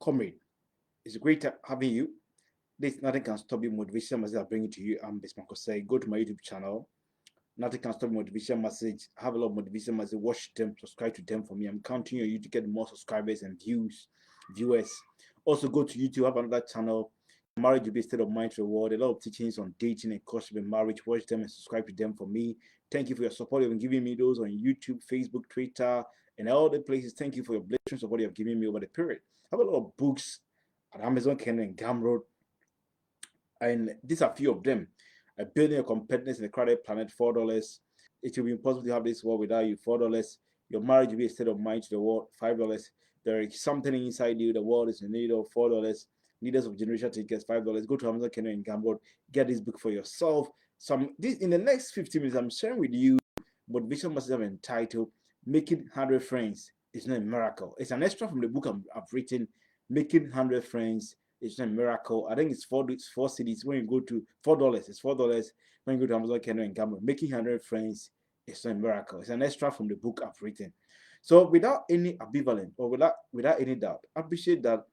comrade. It's great having you. This Nothing Can Stop You motivation message I bring it to you. I'm Bismarck Say. Go to my YouTube channel. Nothing Can Stop You motivation message. I have a lot of motivation message. Watch them, subscribe to them for me. I'm counting on you to get more subscribers and viewers. Also go to YouTube. Have another channel. Marriage will be a state of mind to the world. A lot of teachings on dating and courtship and marriage. Watch them and subscribe to them for me. Thank you for your support. You've been giving me those on YouTube, Facebook, Twitter, and all the places. Thank you for your blessings of what you have given me over the period. I have a lot of books at Amazon, Kindle, and Gumroad, and these are a few of them. Building a competence in a crowded planet, $4. It will be impossible to have this world without you, $4. Your marriage will be a state of mind to the world, $5. There is something inside you, the world is in need of, $4. Leaders of Generation Tickets, $5. Go to Amazon, Kindle, and Gumroad. Get this book for yourself. This in the next 15 minutes, I'm sharing with you motivation message I'm entitled "Making 100 Friends is Not a Miracle." It's an extra from the book I've written, "Making 100 Friends is Not a Miracle." I think it's four CDs. When you go to $4, it's $4. When you go to Amazon, Kindle, and Gumroad, "Making 100 Friends is Not a Miracle." It's an extra from the book I've written. So without any ambivalence or without any doubt, I appreciate that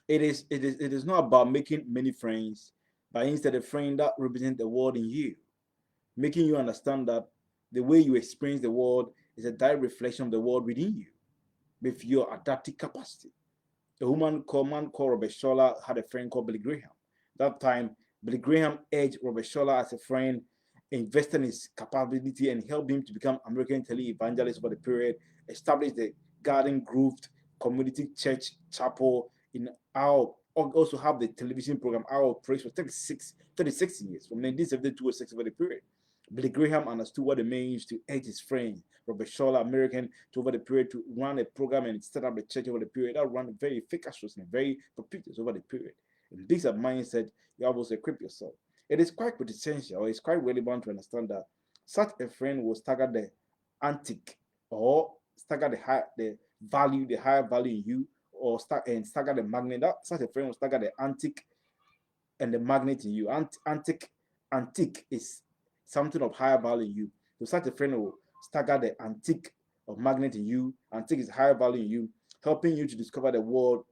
it is not about making many friends, but instead a friend that represents the world in you, making you understand that the way you experience the world is a direct reflection of the world within you, with your adaptive capacity. A man called Robert Scholar had a friend called Billy Graham. That time, Billy Graham urged Robert Scholar as a friend, invested in his capability, and helped him to become American tele-evangelist over the period, established the Garden Grove Community Church Chapel in our, also have the television program Our Praise for 36 years, from 1972 to 6 over the period. Billy Graham understood what it means to urge his friend, Robert Scholar, American, to over the period to run a program and set up a church over the period that ran very efficacious and very propitious over the period. And this is a mindset you have also equip yourself. It is quite quintessential, it's quite relevant to understand that such a friend will stagger the antique or stagger the higher value in you, or stagger the magnet. That such a friend will stagger the antique and the magnet in you. Antique is something of higher value in you. So such a friend will stagger the antique of magnet in you. Antique is higher value in you, helping you to discover the world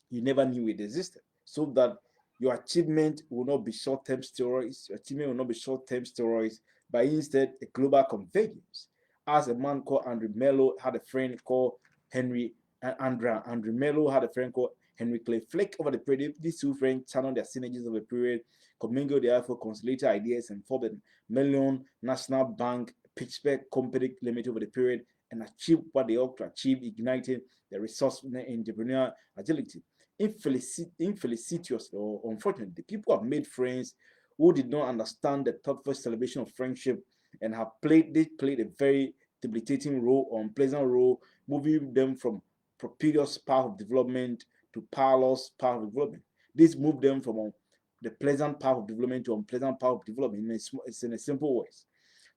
you never knew it existed, so that your achievement will not be short-term steroids. Your achievement will not be short-term steroids, but instead a global convergence. As a man called Andrew Mello had a friend called Henry Andrew Mello had a friend called Henry Clay Flake over the period. These two friends channeled their synergies over the period, commingled their effort, consolidated ideas, and formed a Million National Bank Pittsburgh Company Limited over the period, and achieved what they ought to achieve, igniting their resourcefulness and entrepreneurial agility. Infelicitously or unfortunately, people have made friends who did not understand the thoughtful celebration of friendship and played a very debilitating role or unpleasant role, moving them from propitious path of development to powerless path of development. This moved them from the pleasant path of development to unpleasant path of development. It's in a simple ways.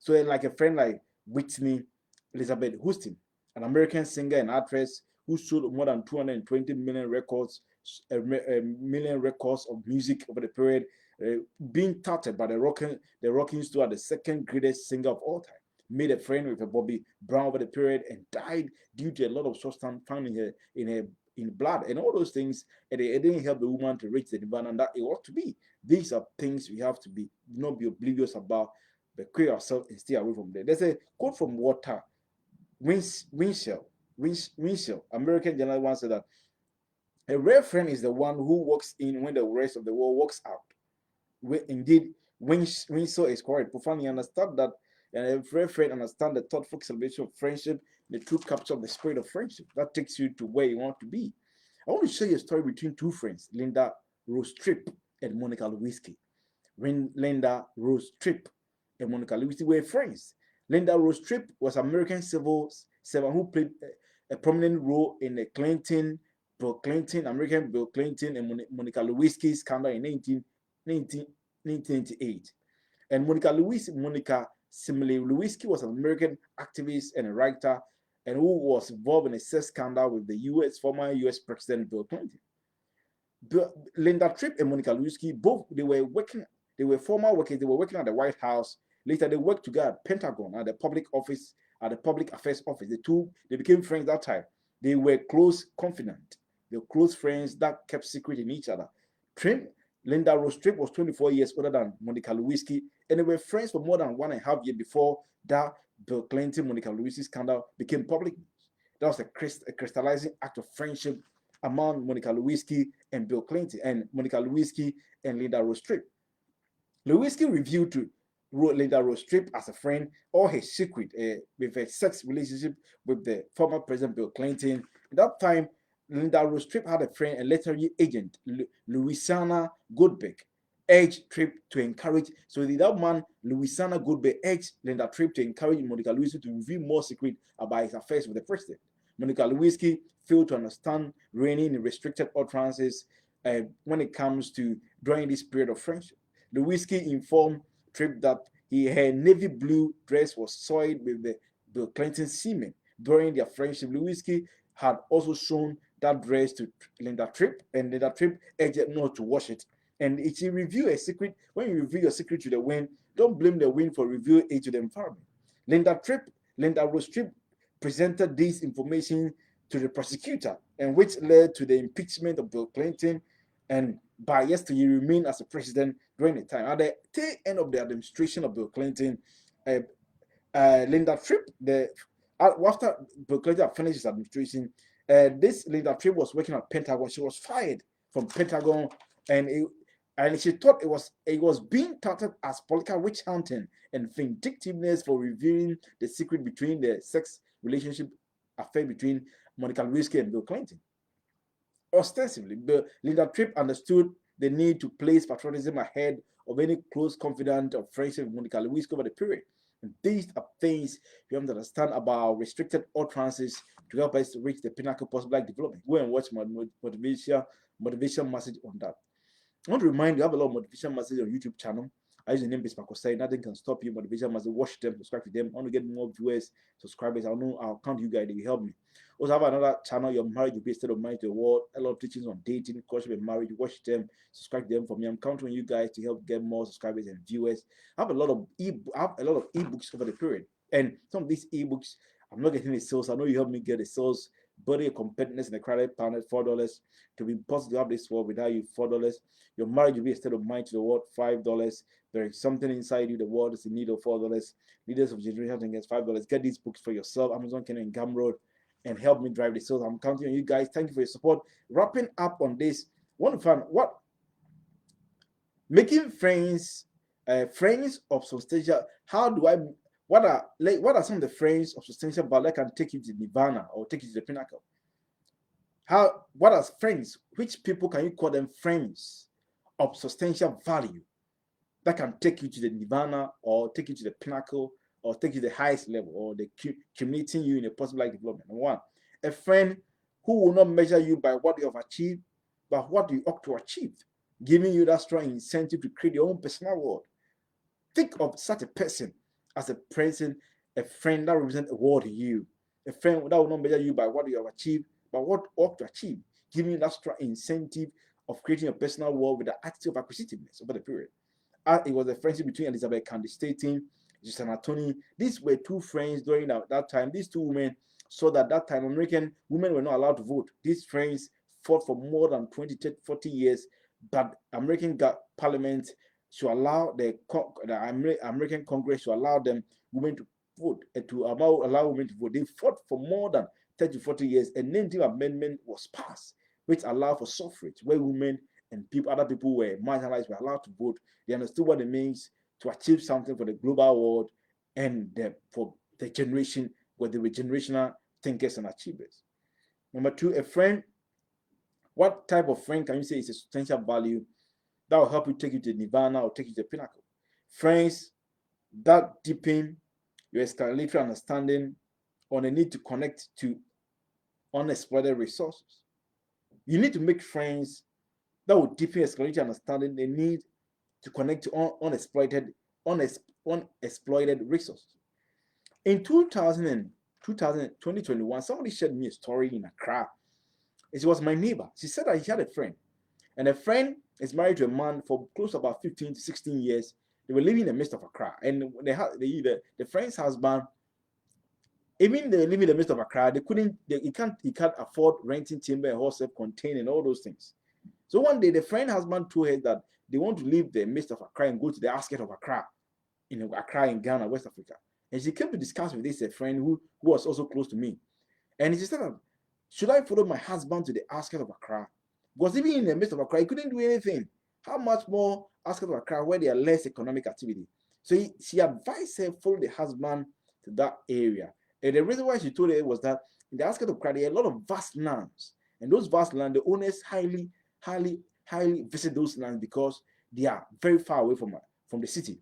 So like a friend like Whitney Elizabeth Houston, an American singer and actress who sold more than 220 million records, a million records of music over the period, being touted by the Rocking Stones, the second greatest singer of all time. Made a friend with a Bobby Brown over the period and died due to a lot of substance found in blood and all those things. And it didn't help the woman to reach the nirvana that it ought to be. These are things we have to not be oblivious about, but clear ourselves and stay away from them. There's a quote from Walter Winchell, American journalist, once said that a real friend is the one who walks in when the rest of the world walks out. Indeed, Winchell is correct. Profoundly understand that, and a real friend understand the thoughtful celebration of friendship, the true capture of the spirit of friendship that takes you to where you want to be. I want to share you a story between two friends, Linda Rose Tripp and Monica Lewinsky. Linda Rose Tripp and Monica Lewinsky were friends. Linda Rose Tripp was an American civil servant who played a prominent role in the American Bill Clinton and Monica Lewinsky scandal in 1998. And Monica Lewinsky was an American activist and a writer, and who was involved in a sex scandal with the former U.S. President Bill Clinton. Linda Tripp and Monica Lewinsky, they were former workers. They were working at the White House. Later, they worked together at Pentagon, at the Public Affairs Office. They became friends that time. They were close, confident. They were close friends that kept secret in each other. Linda Rose Tripp was 24 years older than Monica Lewinsky, and they were friends for more than 1.5 years before that Bill Clinton Monica Lewinsky scandal became public news. That was a crystallizing act of friendship among Monica Lewinsky and Bill Clinton, and Monica Lewinsky and Linda Rose Tripp. Lewinsky revealed to Linda Rose Tripp as a friend all his secret with a sex relationship with the former President Bill Clinton. At that time, Linda Rose Tripp had a friend, a literary agent, Louisiana Goodbeck, urged Tripp to encourage. So that man, Louisiana Goodbeck, urged Linda Tripp to encourage Monica Lewinsky to reveal more secret about his affairs with the president. Monica Lewinsky failed to understand reigning in restricted utterances when it comes to during this period of friendship. Lewinsky informed Tripp that her navy blue dress was soiled with the Bill Clinton semen during their friendship. Lewinsky had also shown that dress to Linda Tripp, and Linda Tripp urged not to wash it. And if you reveal a secret, when you reveal your secret to the wind, don't blame the wind for revealing it to the environment. Linda Rose Tripp presented this information to the prosecutor, and which led to the impeachment of Bill Clinton, and biased he remained as a president during the time. At the tail end of the administration of Bill Clinton, Linda Tripp, after Bill Clinton finished his administration, this Linda Tripp was working at Pentagon. She was fired from Pentagon, and she thought it was being touted as political witch hunting and vindictiveness for revealing the secret between the sex relationship affair between Monica Lewinsky and Bill Clinton. Ostensibly, Linda Tripp understood the need to place patriotism ahead of any close confidant or friendship with Monica Lewinsky over the period. And these are things you have to understand about restricted utterances to help us reach the pinnacle possible like development. Go and watch my motivation message on that. I want to remind you, I have a lot of motivation messages on YouTube channel. I use the name Bismarck. Nothing can stop you. Motivation message, watch them, subscribe to them. I want to get more viewers, subscribers. I'll count you guys. They will help me. Also have another channel, Your Marriage Will Be a State of Mind to the World. A lot of teachings on dating, courtship, and marriage. Watch them, subscribe to them for me. I'm counting on you guys to help get more subscribers and viewers. I have a lot of ebooks over the period, and some of these ebooks I'm not getting the sales. I know you help me get the sales. Body competitiveness in the crowded planet, $4. To be positive of this world without you, $4. Your marriage will be a state of mind to the world, $5. There is something inside you, the world is in need of $4. Leaders of generation against $5. Get these books for yourself, Amazon, Kenya, and Gumroad, and help me drive the sales. I'm counting on you guys. Thank you for your support. Wrapping up on this, want to find what making friends, friends of substantial. How do I? What are some of the friends of substantial value that can take you to nirvana or take you to the pinnacle? What are friends? Which people can you call them friends of substantial value that can take you to the nirvana or take you to the pinnacle or take you to the highest level or the culminating you in a possible life development? Number one, a friend who will not measure you by what you have achieved, but what you ought to achieve, giving you that strong incentive to create your own personal world. Think of such a person as a person, a friend that represents a world in you, a friend that will not measure you by what you have achieved, but what you ought to achieve, giving you that strong incentive of creating a personal world with the attitude of acquisitiveness over the period. It was a friendship between Elizabeth Cady Stanton, Susanna Tony. These were two friends during that time. These two women saw that time American women were not allowed to vote. These friends fought for more than 20, 30, 40 years, but American Parliament to allow the American Congress to allow them women to vote, to allow women to vote. They fought for more than 30 to 40 years. A native amendment was passed, which allowed for suffrage, where women and other people were marginalized, were allowed to vote. They understood what it means to achieve something for the global world and for the generation, where they were generational thinkers and achievers. Number two, a friend. What type of friend can you say is a substantial value that will help you take you to nirvana or take you to the pinnacle? Friends that deepen your escalatory understanding on the need to connect to unexploited resources. You need to make friends that will deepen your escalatory understanding the need to connect to unexploited resources. In 2021, somebody shared me a story in Accra. It was my neighbor. She said that he had a friend, and a friend is married to a man for close to about 15 to 16 years. They were living in the midst of Accra, and the friend's husband Even they live in the midst of Accra, he can't afford renting timber and all self-contained and all those things. So one day the friend husband told her that they want to leave the midst of Accra and go to the outskirts of Accra, Accra in Ghana, West Africa. And she came to discuss with this a friend who was also close to me. And she said, should I follow my husband to the outskirts of Accra? Because even in the midst of Accra, he couldn't do anything. How much more outskirts of Accra where there are less economic activity? So she advised her follow the husband to that area. And the reason why she told her was that in the outskirts of Accra, there are a lot of vast lands. And those vast lands, the owners highly visit those lands because they are very far away from the city.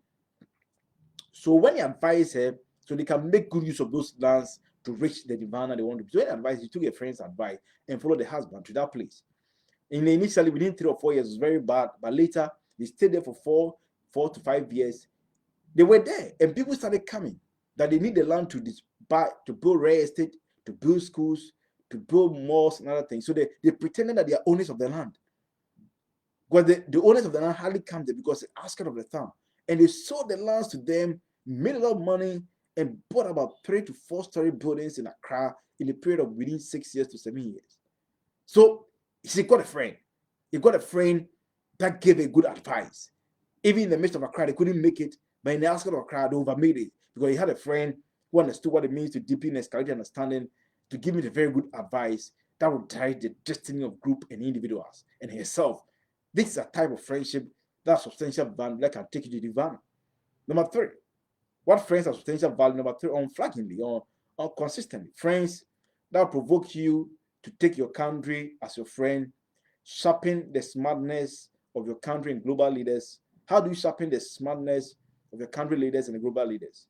So when he advised her, so they can make good use of those lands to reach the nirvana they want to. So when he advised, he took a friend's advice and followed the husband to that place. And initially, within 3 or 4 years, it was very bad. But later, they stayed there for 4 to 5 years. They were there, and people started coming that they need the land to build real estate, to build schools, to build malls and other things. So they pretended that they are owners of the land. But the owners of the land hardly come there because they asked of the town. And they sold the lands to them, made a lot of money, and bought about 3 to 4 story buildings in Accra in a period of within 6 years to 7 years. So he got a friend. He got a friend that gave a good advice. Even in the midst of Accra, they couldn't make it. But in the outskirts of Accra, they overmade it because he had a friend who understood what it means to deepen escalate understanding, to give me the very good advice that would drive the destiny of group and individuals and himself. This is a type of friendship that substantial value that can take you to the nirvana. Number 3, what friends have substantial value? Number 3, unflaggingly or consistently. Friends that provoke you to take your country as your friend, sharpen the smartness of your country and global leaders. How do you sharpen the smartness of your country leaders and the global leaders?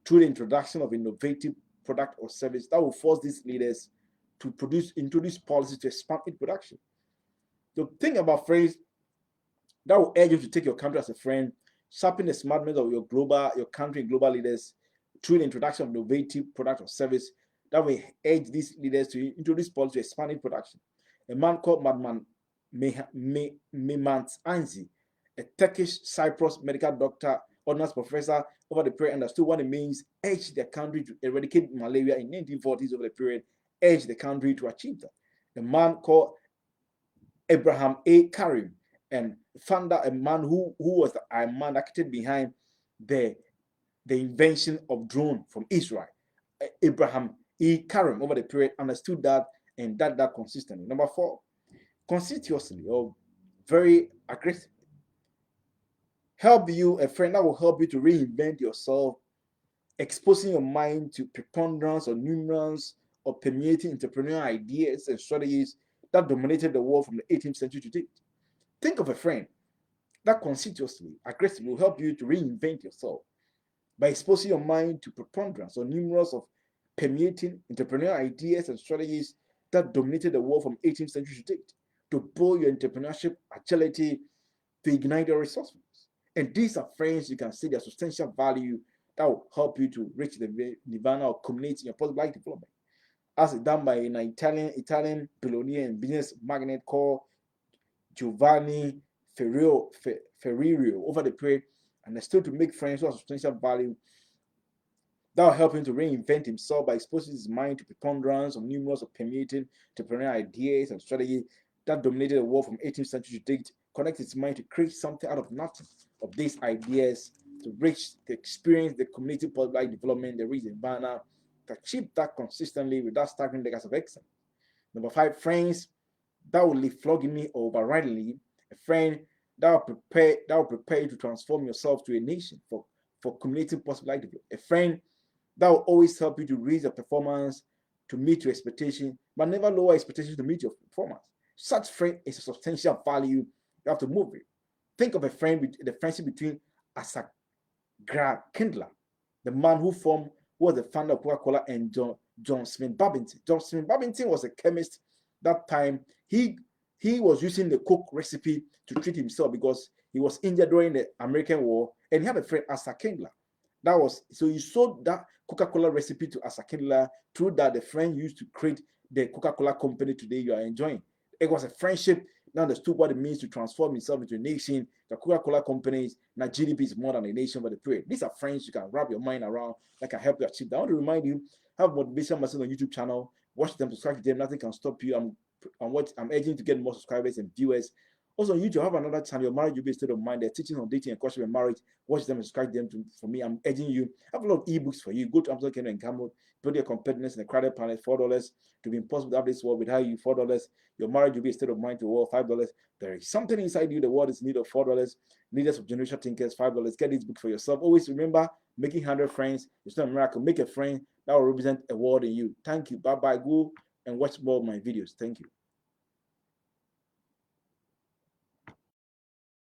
Through the introduction of innovative product or service that will force these leaders to introduce policies to expand its production. So think about friends that will urge you to take your country as a friend, sharpen the smartness of your country and global leaders through the introduction of innovative product or service that will urge these leaders to introduce policy to expand its production. A man called Madman Mehmet Anzi, a Turkish Cyprus medical doctor, honors professor over the period, understood what it means, urged the country to eradicate malaria in 1940s over the period, urged the country to achieve that. A man called Abraham A. Karim, and founder, a man who was the man architect behind the invention of drone from Israel. Abraham E. Karim over the period understood that and that consistently. Number 4, conspicuously or very aggressively. Help you, a friend that will help you to reinvent yourself, exposing your mind to preponderance or numerance or permeating entrepreneurial ideas and strategies that dominated the world from the 18th century to date. Think of a friend that conspicuously, aggressively will help you to reinvent yourself by exposing your mind to preponderance or numerous of permeating entrepreneurial ideas and strategies that dominated the world from 18th century to date, to build your entrepreneurship agility, to ignite your resourcefulness. And these are friends you can see their substantial value that will help you to reach the nirvana or culminate in your possible life development. As done by an Italian billionaire and business magnate called Giovanni Ferrio over the period, understood to make friends who have substantial value that will help him to reinvent himself by exposing his mind to preponderance of numerous of permeating entrepreneurial ideas and strategy that dominated the world from 18th century to date, connect his mind to create something out of nothing of these ideas, to reach, to experience the community public development, the reason banner, to achieve that consistently without staggering decades of excellence. Number 5, friends that will live floggingly or overridingly, a friend that will prepare you to transform yourself to a nation for community possible life development. A friend that will always help you to raise your performance, to meet your expectation, but never lower expectations to meet your performance. Such friend is a substantial value you have to move with. Think of a friend, the friendship between Asa Kindler, the man who was the founder of Coca-Cola, and John Smith Babington. John Smith Babington was a chemist that time. He was using the Coke recipe to treat himself because he was injured during the American War, and he had a friend, Asa Kindler. So he sold that Coca-Cola recipe to Asa Kindler. Through that, the friend used to create the Coca-Cola company today you are enjoying. It was a friendship now understood what it means to transform himself into a nation. The Coca-Cola companies, now GDP is more than a nation but the period. These are friends you can wrap your mind around that can help you achieve that. I want to remind you, have motivation message on YouTube channel. Watch them, subscribe to them. Nothing can stop you. I'm urging you to get more subscribers and viewers. Also on YouTube, I have another channel, Your Marriage Will Be a State of Mind. They're teaching on dating and courtship and marriage. Watch them and subscribe to them for me. I'm urging you. I have a lot of ebooks for you. Go to Amazon Kindle and Camel. Put your competitiveness in the crowded planet, $4. To be impossible to have this world without you, $4. Your marriage will be a state of mind to the world, $5. There is something inside you, the world is in need of $4. Leaders of Generational Thinkers, $5. Get this book for yourself. Always remember, making 100 friends is not a miracle. Make a friend that will represent a world in you. Thank you. Bye-bye. Go and watch more of my videos. Thank you.